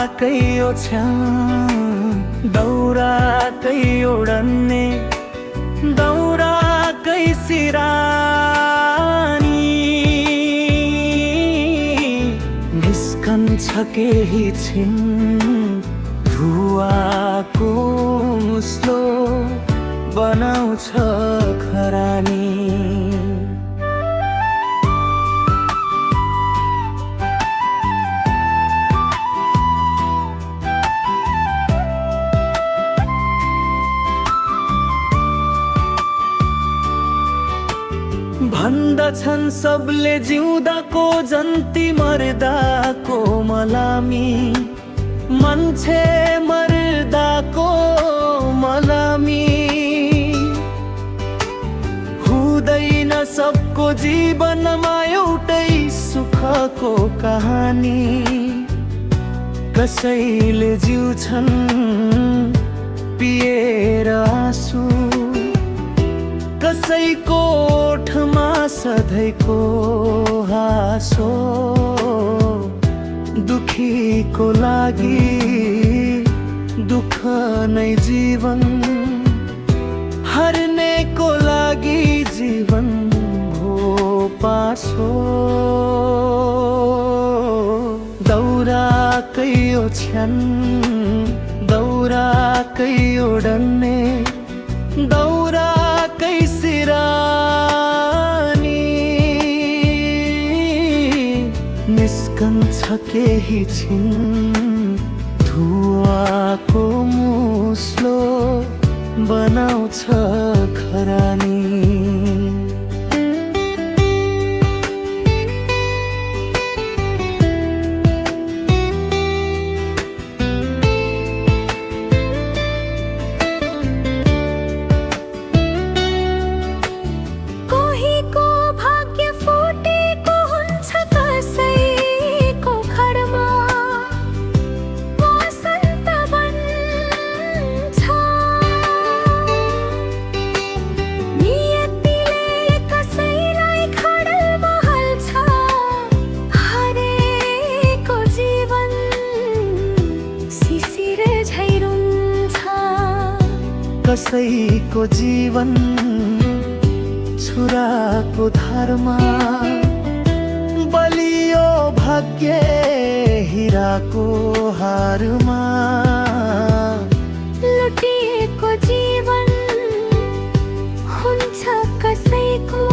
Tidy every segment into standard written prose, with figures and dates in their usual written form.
दाउराकै ओछ्यान दाउराकै ओढन्ने दाउराकै सिरानी निस्कन्छ केही छिन धुवाको मुस्लो बनाउँछ खरानी। भन्दछन् सबले जिउँदाको जन्ती मर्दाको मलामी मान्छे मर्दाको मलामी हुँदैन सबको जीवनमा एउटै सुखको कहानी। कसैले जिउँछन् पिएर आँसु कसैको ओठमा सधैँको हाँसो दुखीको लागि दुःख नै जीवन हार्नेको लागि जीवन भो पासो। दाउराकै ओछ्यान दाउराकै ओढन्ने दाउराकै सिरानी निस्कन्छ केही छिन धुवाको मुस्लो बनाउँछ खरानी। कसैको जीवन छुराको धारमा बलियो भाग्य हिराको हारमा लुटिएको जीवन हुन्छ कसैको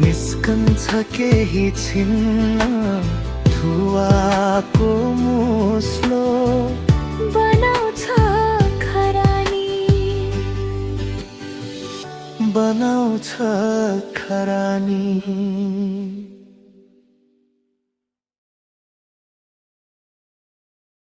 निस्कन्छ केही छिन्न धुवाको मुस्लो बनाउँछ खरानी बनाउँछ खरानी।